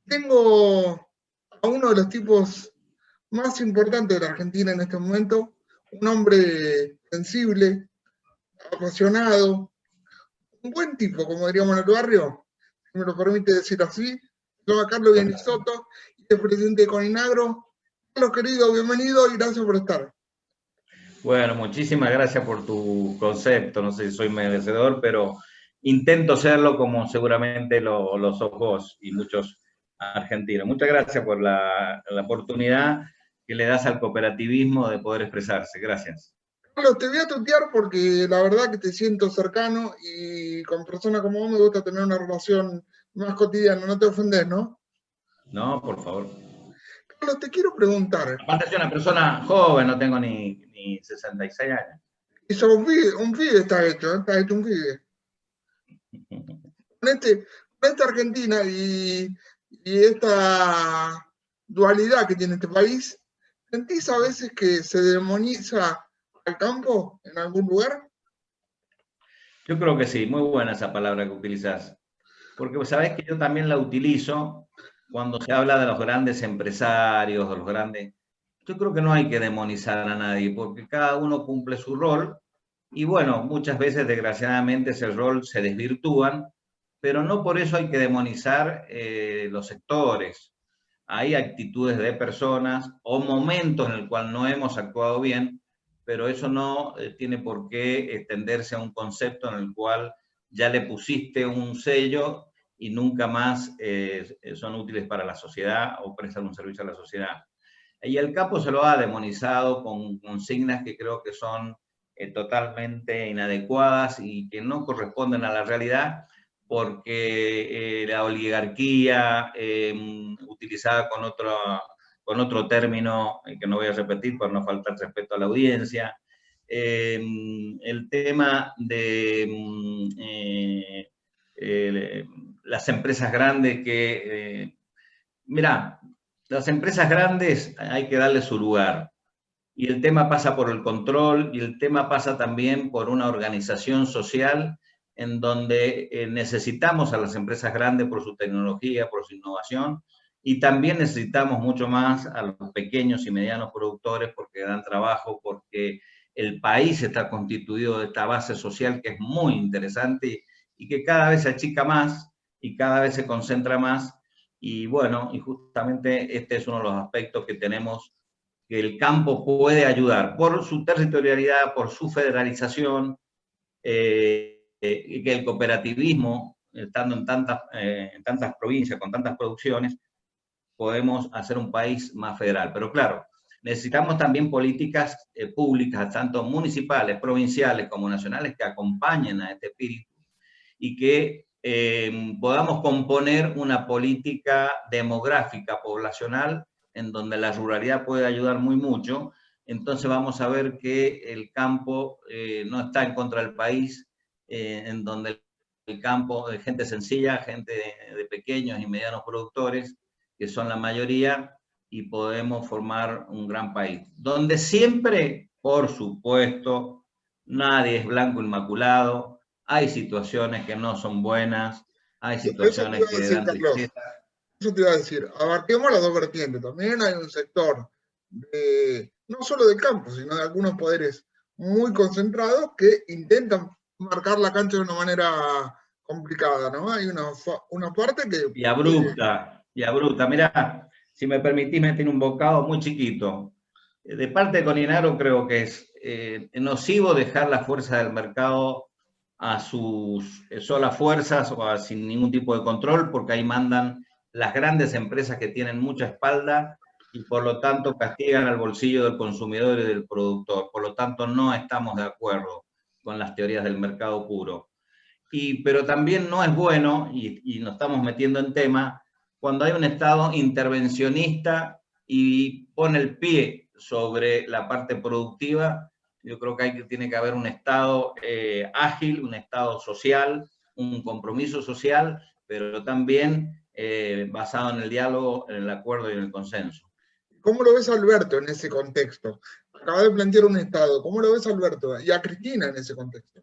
Tengo a uno de los tipos más importantes de la Argentina en este momento, un hombre sensible, apasionado, un buen tipo, como diríamos en el barrio, si me lo permite decir así. Se llama Carlos Bienisotto y es presidente de Coninagro. Carlos, querido, bienvenido y gracias por estar. Bueno, muchísimas gracias por tu concepto. No sé si soy merecedor, pero intento serlo como seguramente lo sos vos y muchos argentinos. Muchas gracias por la oportunidad que le das al cooperativismo de poder expresarse. Gracias. Carlos, te voy a tutear porque la verdad que te siento cercano y con personas como vos me gusta tener una relación más cotidiana, no te ofendés, ¿no? No, por favor. Carlos, te quiero preguntar, Aparte soy una persona joven, no tengo ni 66 años. y sos un pibe está hecho un pibe. Con, con esta Argentina y esta dualidad que tiene este país, ¿sentís a veces que se demoniza al campo en algún lugar? Yo creo que sí, muy buena esa palabra que utilizás. Porque sabés que yo también la utilizo cuando se habla de los grandes empresarios, de los grandes. Yo creo que no hay que demonizar a nadie, porque cada uno cumple su rol y bueno, muchas veces desgraciadamente ese rol se desvirtúan, pero no por eso hay que demonizar los sectores. Hay actitudes de personas o momentos en el cual no hemos actuado bien, pero eso no tiene por qué extenderse a un concepto en el cual ya le pusiste un sello y nunca más son útiles para la sociedad o prestan un servicio a la sociedad. Y el campo se lo ha demonizado con consignas que creo que son totalmente inadecuadas y que no corresponden a la realidad, porque la oligarquía, utilizada con otro término que no voy a repetir por no faltar respeto a la audiencia, el tema de las empresas grandes que, mira, las empresas grandes hay que darle su lugar. Y el tema pasa por el control y el tema pasa también por una organización social en donde necesitamos a las empresas grandes por su tecnología, por su innovación, y también necesitamos mucho más a los pequeños y medianos productores porque dan trabajo, porque el país está constituido de esta base social que es muy interesante y que cada vez se achica más y cada vez se concentra más. Y bueno, y justamente este es uno de los aspectos que tenemos, que el campo puede ayudar por su territorialidad, por su federalización, y que el cooperativismo, estando en tantas provincias, con tantas producciones, podemos hacer un país más federal. Pero claro, necesitamos también políticas públicas, tanto municipales, provinciales como nacionales, que acompañen a este espíritu y que podamos componer una política demográfica poblacional en donde la ruralidad puede ayudar muy mucho. Entonces vamos a ver que el campo no está en contra del país, en donde el campo de gente sencilla, gente de pequeños y medianos productores, que son la mayoría, y podemos formar un gran país. Donde siempre, por supuesto, nadie es blanco inmaculado, hay situaciones que no son buenas, hay Eso te iba situaciones a que decir, dan Carlos. tristeza. Eso te iba a decir. Abarquemos las dos vertientes. También hay un sector de, no solo del campo, sino de algunos poderes muy concentrados que intentan marcar la cancha de una manera complicada, ¿no? Hay una parte que... Y abrupta, y abrupta. Mirá, si me permitís meter un bocado muy chiquito. De parte de Coninaro creo que es nocivo dejar la fuerza del mercado a sus solas fuerzas o sin ningún tipo de control, porque ahí mandan las grandes empresas que tienen mucha espalda y por lo tanto castigan al bolsillo del consumidor y del productor. Por lo tanto, no estamos de acuerdo con las teorías del mercado puro. Pero también no es bueno, y nos estamos metiendo en tema, cuando hay un Estado intervencionista y pone el pie sobre la parte productiva. Yo creo que tiene que haber un Estado ágil, un Estado social, un compromiso social, pero también basado en el diálogo, en el acuerdo y en el consenso. ¿Cómo lo ves a Alberto en ese contexto? Acaba de plantear un Estado. ¿Cómo lo ves a Alberto y a Cristina en ese contexto?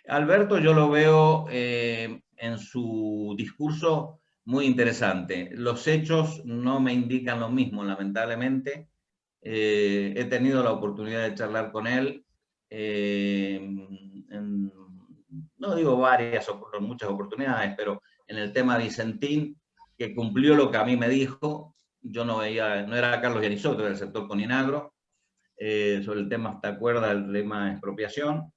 Alberto yo lo veo en su discurso muy interesante. Los hechos no me indican lo mismo, lamentablemente. He tenido la oportunidad de charlar con él, no digo varias o muchas oportunidades, pero en el tema Vicentín, que cumplió lo que a mí me dijo. Yo no veía, no era Carlos Yanisotto, era el sector Coninagro, sobre el tema, ¿te acuerdas del tema de expropiación?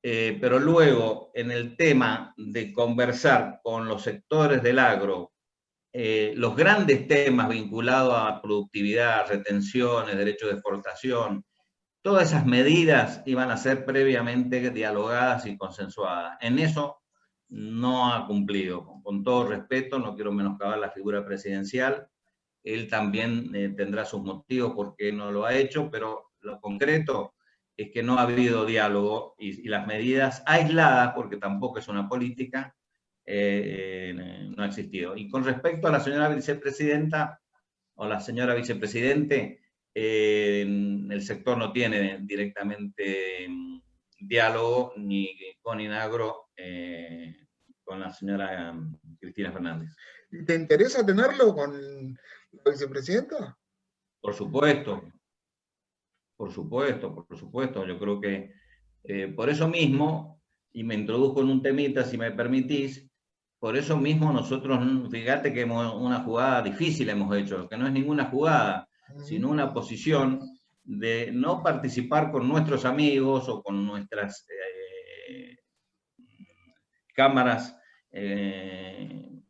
Pero luego, en el tema de conversar con los sectores del agro, los grandes temas vinculados a productividad, retenciones, derechos de exportación, todas esas medidas iban a ser previamente dialogadas y consensuadas. En eso no ha cumplido. Con todo respeto, no quiero menoscabar la figura presidencial. Él también tendrá sus motivos por qué no lo ha hecho, pero lo concreto es que no ha habido diálogo y las medidas aisladas, porque tampoco es una política, no ha existido. Y con respecto a la señora vicepresidenta o la señora vicepresidente, el sector no tiene directamente diálogo ni con Inagro, con la señora Cristina Fernández. ¿Te interesa tenerlo con la vicepresidenta? Por supuesto, por supuesto, por supuesto. Yo creo que por eso mismo, y me introduzco en un temita, si me permitís, por eso mismo nosotros, fíjate que una jugada difícil hemos hecho, que no es ninguna jugada, sino una posición de no participar con nuestros amigos o con nuestras cámaras de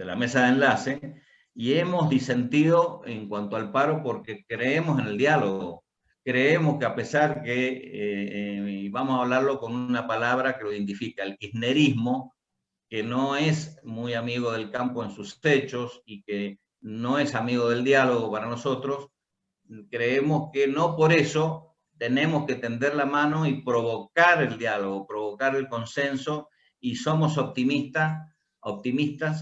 la mesa de enlace, y hemos disentido en cuanto al paro porque creemos en el diálogo. Creemos que a pesar que, y vamos a hablarlo con una palabra que lo identifica, el kirchnerismo, que no es muy amigo del campo en sus hechos y que no es amigo del diálogo para nosotros, creemos que no por eso tenemos que tender la mano y provocar el diálogo, provocar el consenso, y somos optimistas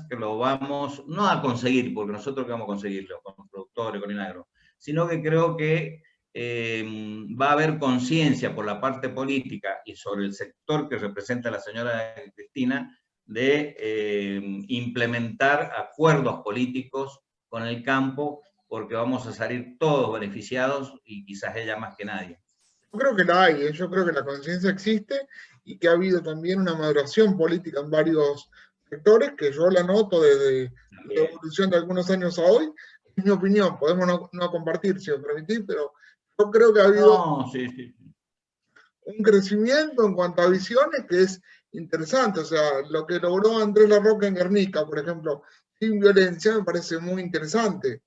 que lo vamos, no a conseguir, porque nosotros que vamos a conseguirlo con los productores, con Inagro, sino que creo que va a haber conciencia por la parte política y sobre el sector que representa la señora Cristina de implementar acuerdos políticos con el campo, porque vamos a salir todos beneficiados y quizás ella más que nadie. Yo creo que la hay, yo creo que la conciencia existe y que ha habido también una maduración política en varios sectores que yo la noto desde la evolución de algunos años a hoy. Es mi opinión, podemos no compartir si me permitís, pero yo creo que ha habido un crecimiento en cuanto a visiones que es interesante. O sea, lo que logró Andrés Larroca en Guernica, por ejemplo, sin violencia, me parece muy interesante.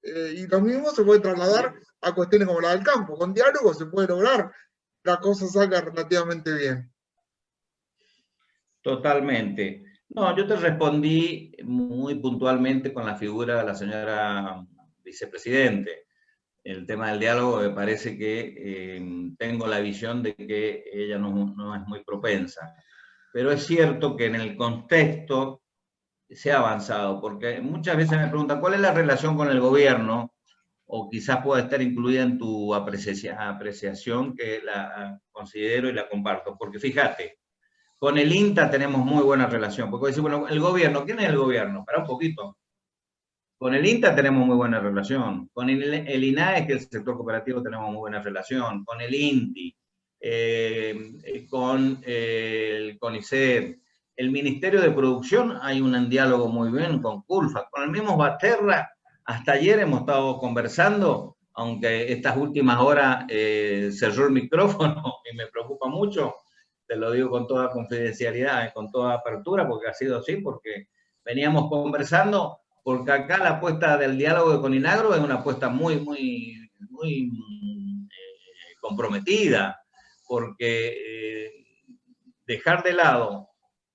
Y lo mismo se puede trasladar a cuestiones como la del campo. Con diálogo se puede lograr que la cosa salga relativamente bien. Totalmente. No, yo te respondí muy puntualmente con la figura de la señora vicepresidente. El tema del diálogo me parece que tengo la visión de que ella no es muy propensa. Pero es cierto que en el contexto se ha avanzado, porque muchas veces me preguntan cuál es la relación con el gobierno, o quizás pueda estar incluida en tu apreciación, que la considero y la comparto. Porque fíjate, con el INTA tenemos muy buena relación, porque decir, bueno, el gobierno, ¿quién es el gobierno? Para un poquito. Con el INTA tenemos muy buena relación, con el INAE, que es el sector cooperativo, tenemos muy buena relación, con el INTI, con el CONICET, el Ministerio de Producción, hay un diálogo muy bien con CULFA, con el mismo Basterra, hasta ayer hemos estado conversando, aunque estas últimas horas cerró el micrófono y me preocupa mucho, te lo digo con toda confidencialidad, con toda apertura, porque ha sido así, porque veníamos conversando, porque acá la apuesta del diálogo con Inagro es una apuesta muy comprometida, porque dejar de lado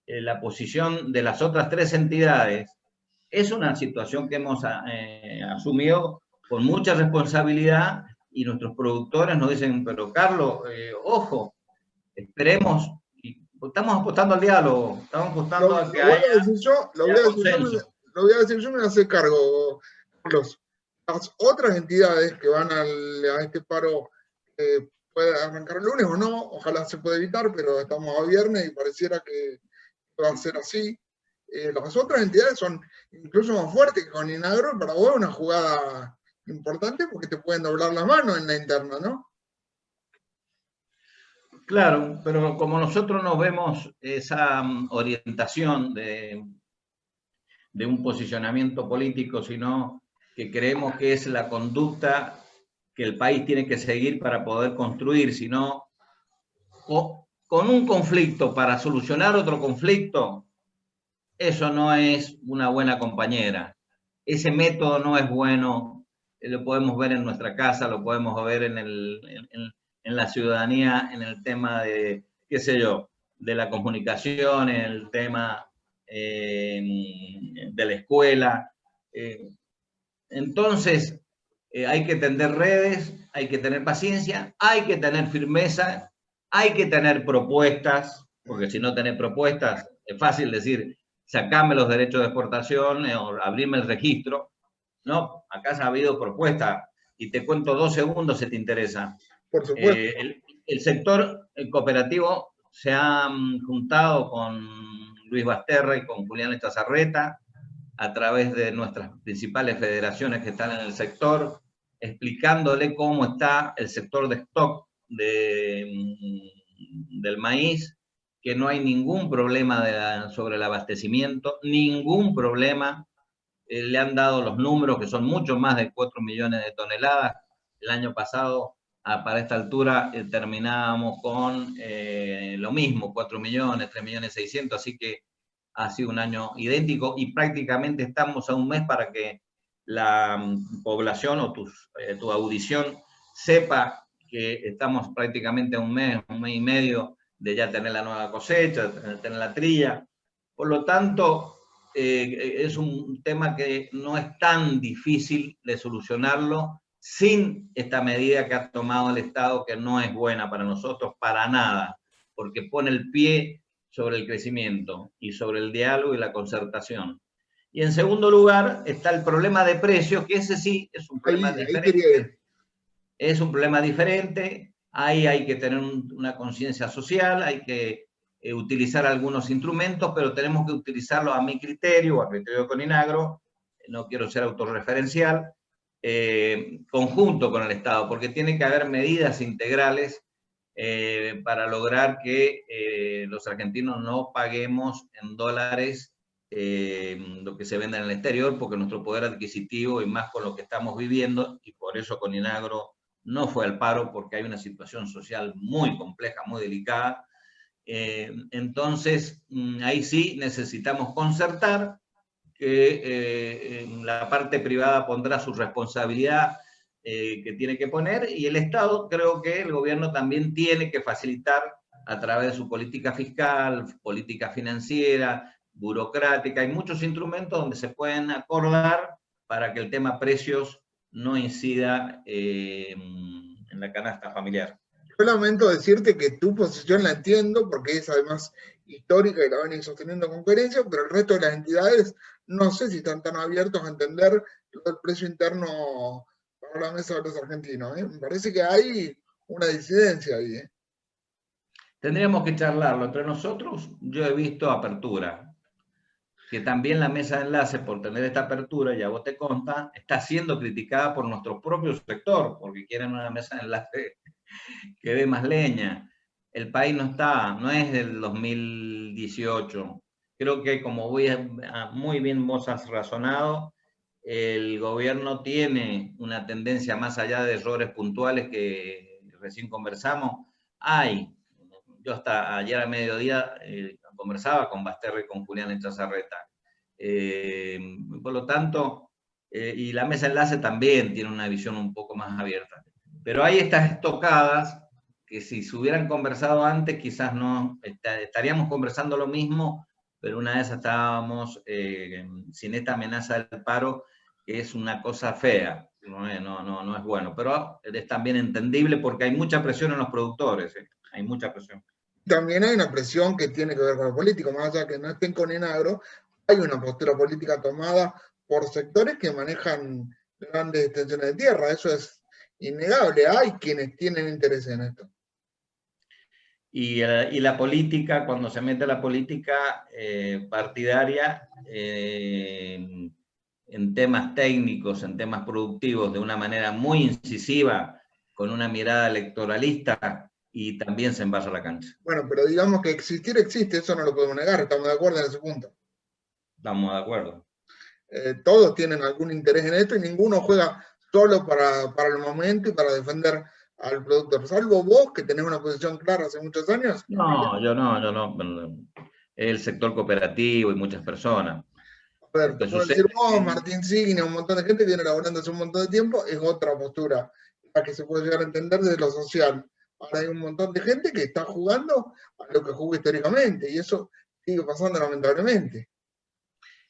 la posición de las otras tres entidades es una situación que hemos asumido con mucha responsabilidad, y nuestros productores nos dicen, pero Carlos, ojo, esperemos, y estamos apostando al diálogo, estamos apostando a que haya consenso. Lo voy a decir yo, me voy a hacer cargo, Carlos. Las otras entidades que van a este paro puede arrancar el lunes o no, ojalá se pueda evitar, pero estamos a viernes y pareciera que va a ser así. las otras entidades son incluso más fuertes que con Inagro, para vos es una jugada importante porque te pueden doblar la mano en la interna, ¿no? Claro, pero como nosotros no vemos esa orientación de un posicionamiento político, sino que creemos que es la conducta que el país tiene que seguir para poder construir, sino con un conflicto para solucionar otro conflicto, eso no es una buena compañera. Ese método no es bueno, lo podemos ver en nuestra casa, lo podemos ver en la ciudadanía, en el tema de, qué sé yo, de la comunicación, en el tema de la escuela. Entonces, hay que tender redes, hay que tener paciencia, hay que tener firmeza, hay que tener propuestas, porque si no tenés propuestas, es fácil decir, sacame los derechos de exportación o abrirme el registro. No, acá ha habido propuestas y te cuento 2 segundos si te interesa. Por supuesto. El sector cooperativo se ha juntado con Luis Basterra y con Julián Estazarreta a través de nuestras principales federaciones que están en el sector, explicándole cómo está el sector de stock del maíz, que no hay ningún problema sobre el abastecimiento, ningún problema. Le han dado los números, que son mucho más de 4 millones de toneladas. El año pasado, para esta altura, terminábamos con lo mismo, 4 millones, 3 millones 600, así que ha sido un año idéntico y prácticamente estamos a un mes para que la población o tu audición sepa que estamos prácticamente a un mes y medio de ya tener la nueva cosecha, de tener la trilla. Por lo tanto, es un tema que no es tan difícil de solucionarlo sin esta medida que ha tomado el Estado, que no es buena para nosotros, para nada, porque pone el pie sobre el crecimiento y sobre el diálogo y la concertación. Y en segundo lugar está el problema de precios, que ese sí es un problema diferente. Es un problema diferente, ahí hay que tener una conciencia social, hay que utilizar algunos instrumentos, pero tenemos que utilizarlos a mi criterio o a criterio de Coninagro, no quiero ser autorreferencial, conjunto con el Estado, porque tiene que haber medidas integrales para lograr que los argentinos no paguemos en dólares lo que se vende en el exterior, porque nuestro poder adquisitivo y más con lo que estamos viviendo, y por eso Coninagro no fue al paro, porque hay una situación social muy compleja, muy delicada. Entonces, ahí sí necesitamos concertar, que la parte privada pondrá su responsabilidad que tiene que poner, y el Estado, creo que el gobierno también tiene que facilitar a través de su política fiscal, política financiera, burocrática, hay muchos instrumentos donde se pueden acordar para que el tema precios no incida en la canasta familiar. Yo lamento decirte que tu posición la entiendo porque es además histórica y la ven sosteniendo con coherencia, pero el resto de las entidades no sé si están tan abiertos a entender el precio interno para la mesa de los argentinos. Me parece que hay una disidencia ahí. Tendríamos que charlarlo entre nosotros. Yo he visto apertura, que también la mesa de enlace, por tener esta apertura, ya vos te consta, está siendo criticada por nuestro propio sector, porque quieren una mesa de enlace que dé más leña. El país no es del 2018. Creo que, como muy bien vos has razonado, el gobierno tiene una tendencia más allá de errores puntuales que recién conversamos. Yo hasta ayer a mediodía conversaba con Basterra y con Julián Estazarreta. Por lo tanto, y la mesa enlace también tiene una visión un poco más abierta. Pero hay estas estocadas que si se hubieran conversado antes, quizás no estaríamos conversando lo mismo, pero una vez estábamos sin esta amenaza del paro, que es una cosa fea, no es bueno, pero es también entendible porque hay mucha presión en los productores, hay mucha presión. También hay una presión que tiene que ver con lo político, más allá que no estén con Enagro, hay una postura política tomada por sectores que manejan grandes extensiones de tierra, eso es innegable, hay quienes tienen interés en esto. Y la política, cuando se mete la política partidaria en temas técnicos, en temas productivos, de una manera muy incisiva, con una mirada electoralista, y también se envasa la cancha. Bueno, pero digamos que existir existe, eso no lo podemos negar, estamos de acuerdo en ese punto. Estamos de acuerdo. Todos tienen algún interés en esto y ninguno juega solo para el momento y para defender al productor. Salvo vos, que tenés una posición clara hace muchos años. No, yo no. El sector cooperativo y muchas personas. A ver, Lo te que puedo decir sucede vos, Martín Signa, un montón de gente que viene elaborando hace un montón de tiempo, es otra postura, la que se puede llegar a entender desde lo social. Ahora hay un montón de gente que está jugando a lo que jugó históricamente, y eso sigue pasando lamentablemente.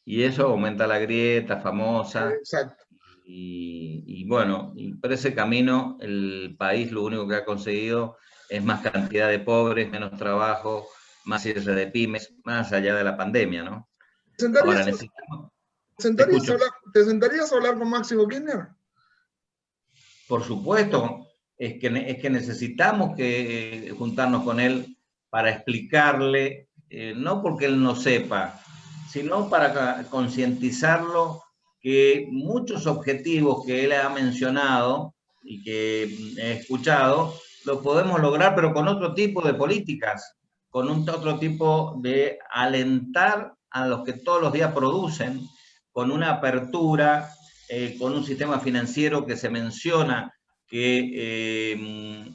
y eso aumenta la grieta famosa. Exacto. Y bueno, y por ese camino el país lo único que ha conseguido es más cantidad de pobres, menos trabajo, más cierre de pymes, más allá de la pandemia, ¿no? ¿Te Ahora sentarías, necesitamos, te sentarías a escucho. hablar, ¿te sentarías a hablar con Máximo Kirchner? Por supuesto, es que necesitamos que juntarnos con él para explicarle, no porque él no sepa, sino para concientizarlo que muchos objetivos que él ha mencionado y que he escuchado, lo podemos lograr, pero con otro tipo de políticas, con otro tipo de alentar a los que todos los días producen, con una apertura, con un sistema financiero que se menciona que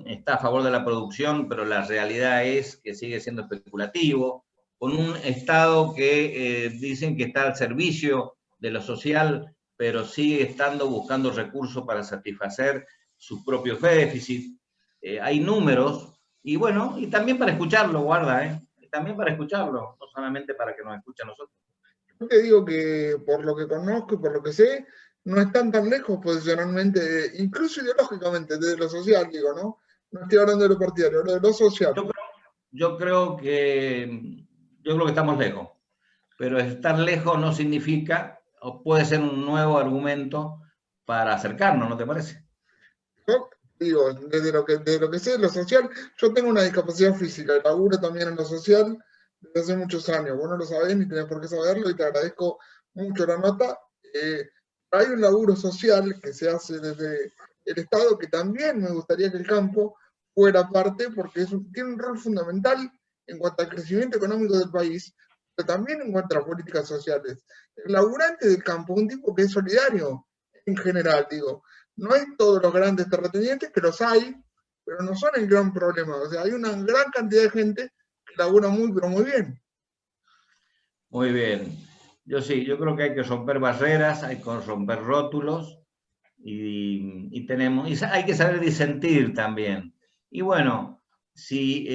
está a favor de la producción, pero la realidad es que sigue siendo especulativo, con un Estado que dicen que está al servicio de lo social, pero sigue estando buscando recursos para satisfacer sus propios déficits. Hay números, y bueno, y también para escucharlo, guarda, también para escucharlo, no solamente para que nos escuche a nosotros. Yo te digo que por lo que conozco y por lo que sé, no están tan lejos posicionalmente, incluso ideológicamente, desde lo social, digo, ¿no? No estoy hablando de lo partidario, hablo de lo social. Yo creo que estamos lejos, pero estar lejos no significa, o puede ser un nuevo argumento para acercarnos, ¿no te parece? Yo digo, desde lo que sé de lo social, yo tengo una discapacidad física, laburo también en lo social desde hace muchos años. Vos no lo sabés ni tenés por qué saberlo y te agradezco mucho la nota. Hay un laburo social que se hace desde el Estado que también me gustaría que el campo fuera parte porque tiene un rol fundamental en cuanto al crecimiento económico del país, pero también en cuanto a las políticas sociales. El laburante del campo, un tipo que es solidario en general, digo, no hay todos los grandes terratenientes, que los hay, pero no son el gran problema. O sea, hay una gran cantidad de gente que labura muy, pero muy bien. Muy bien. Yo creo que hay que romper barreras, hay que romper rótulos y hay que saber disentir también. Y bueno, si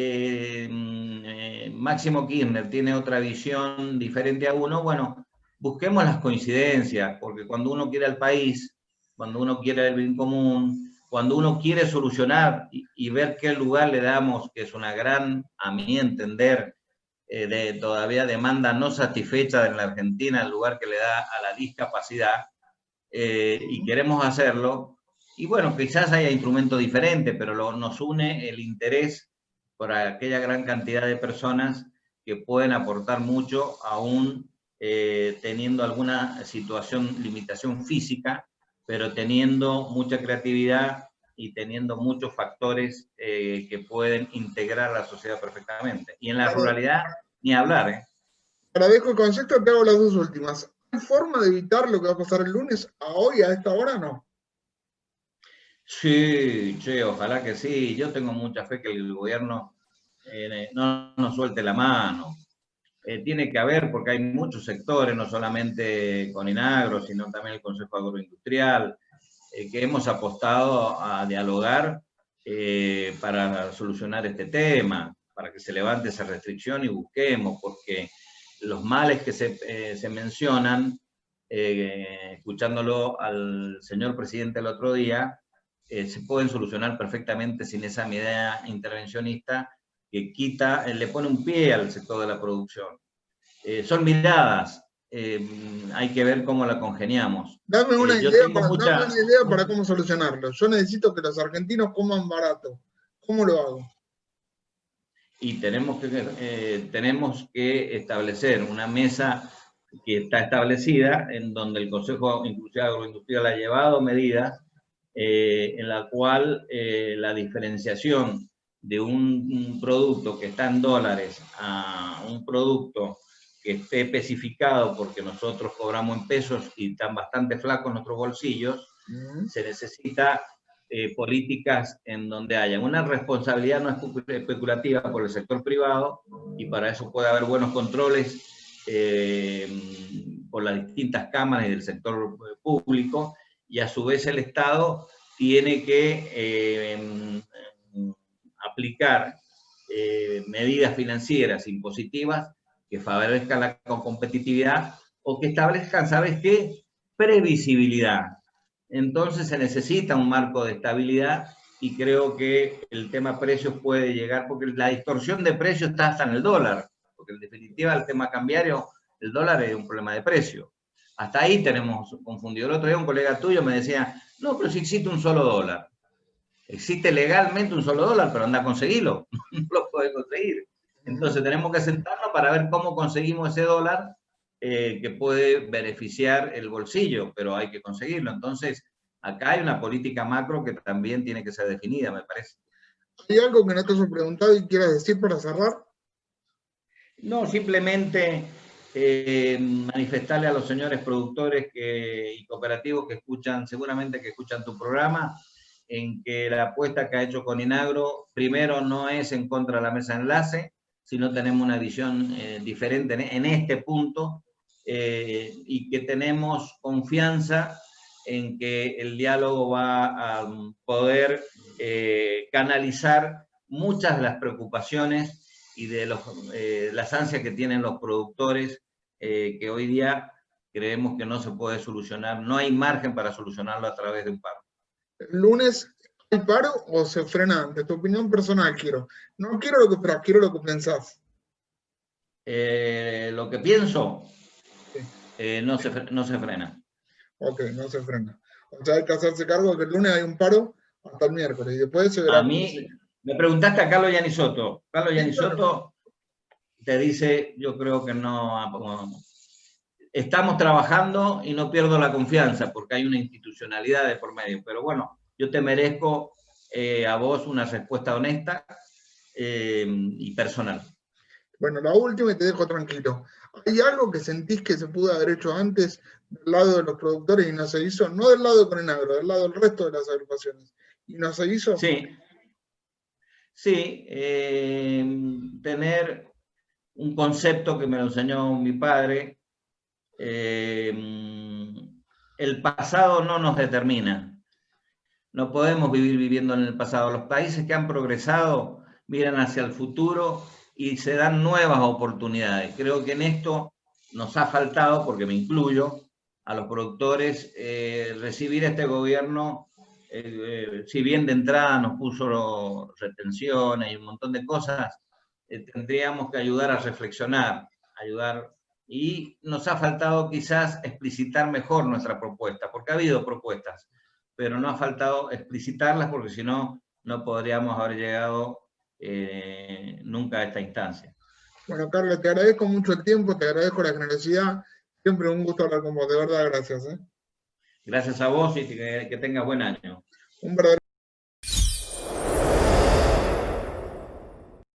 Máximo Kirchner tiene otra visión diferente a uno, bueno, busquemos las coincidencias, porque cuando uno quiere al país, cuando uno quiere el bien común, cuando uno quiere solucionar y ver qué lugar le damos, que es una gran, a mi entender, de todavía demanda no satisfecha en la Argentina, el lugar que le da a la discapacidad, y queremos hacerlo. Y bueno, quizás haya instrumentos diferentes, pero nos une el interés por aquella gran cantidad de personas que pueden aportar mucho, aún teniendo alguna situación, limitación física, pero teniendo mucha creatividad y teniendo muchos factores que pueden integrar a la sociedad perfectamente. Y en la ruralidad, ni hablar, ¿eh? Agradezco el concepto, te hago las dos últimas. ¿Hay forma de evitar lo que va a pasar el lunes? ¿A hoy, a esta hora? No. Sí, che, ojalá que sí. Yo tengo mucha fe que el gobierno no nos suelte la mano. Tiene que haber, porque hay muchos sectores, no solamente con Inagro, sino también el Consejo Agroindustrial, que hemos apostado a dialogar para solucionar este tema, para que se levante esa restricción y busquemos, porque los males que se mencionan, escuchándolo al señor presidente el otro día, se pueden solucionar perfectamente sin esa medida intervencionista que le pone un pie al sector de la producción. Son miradas, hay que ver cómo la congeniamos. Dame una Yo tengo idea para cómo solucionarlo. Yo necesito que los argentinos coman barato. ¿Cómo lo hago? y tenemos que establecer una mesa que está establecida, en donde el Consejo inclusive Agroindustrial ha llevado medidas en la cual la diferenciación de un producto que está en dólares a un producto que esté especificado, porque nosotros cobramos en pesos y están bastante flacos nuestros bolsillos, se necesita políticas en donde haya una responsabilidad no especulativa por el sector privado, y para eso puede haber buenos controles por las distintas cámaras y del sector público, y a su vez el Estado tiene que aplicar medidas financieras impositivas que favorezcan la competitividad o que establezcan, ¿sabes qué? Previsibilidad. Entonces se necesita un marco de estabilidad, y creo que el tema precios puede llegar, porque la distorsión de precios está hasta en el dólar, porque en definitiva el tema cambiario, el dólar es un problema de precio. Hasta ahí tenemos confundido. El otro día un colega tuyo me decía, no, pero si existe un solo dólar. Existe legalmente un solo dólar, pero anda a conseguirlo. No lo puede conseguir. Entonces tenemos que sentarnos para ver cómo conseguimos ese dólar que puede beneficiar el bolsillo, pero hay que conseguirlo. Entonces, acá hay una política macro que también tiene que ser definida, me parece. ¿Hay algo que no te haya preguntado y quieras decir para cerrar? No, simplemente manifestarle a los señores productores y cooperativos que escuchan, seguramente que escuchan tu programa, en que la apuesta que ha hecho Coninagro, primero, no es en contra de la mesa de enlace, sino tenemos una visión diferente en este punto, y que tenemos confianza en que el diálogo va a poder canalizar muchas de las preocupaciones y de las ansias que tienen los productores, que hoy día creemos que no se puede solucionar, no hay margen para solucionarlo a través de un paro. ¿El lunes hay paro o se frena antes? Tu opinión personal quiero. No quiero lo que esperas, quiero lo que pensás. Lo que pienso, Sí. no se frena. Ok, no se frena. O sea, hay que hacerse cargo de que el lunes hay un paro hasta el miércoles y después se verá A cómo mí, sigue. me preguntaste a Carlos Yanisotto. Carlos Sí, claro. Yanisotto te dice, yo creo que no, estamos trabajando y no pierdo la confianza porque hay una institucionalidad de por medio. Pero bueno, yo te merezco a vos una respuesta honesta y personal. Bueno, la última y te dejo tranquilo. ¿Hay algo que sentís que se pudo haber hecho antes del lado de los productores y no se hizo? No del lado de Coninagro, del lado del resto de las agrupaciones. ¿Y no se hizo? Sí, sí, tener un concepto que me lo enseñó mi padre. El pasado no nos determina. No podemos vivir viviendo en el pasado. Los países que han progresado miran hacia el futuro y se dan nuevas oportunidades. Creo que en esto nos ha faltado, porque me incluyo, a los productores, recibir este gobierno, si bien de entrada nos puso retenciones y un montón de cosas, tendríamos que ayudar a reflexionar, ayudar, y nos ha faltado quizás explicitar mejor nuestra propuesta, porque ha habido propuestas, pero no ha faltado explicitarlas, porque si no, no podríamos haber llegado nunca a esta instancia. Bueno, Carlos, te agradezco mucho el tiempo, te agradezco la generosidad. Siempre un gusto hablar con vos, de verdad, gracias. Gracias a vos y que tengas buen año. Un verdadero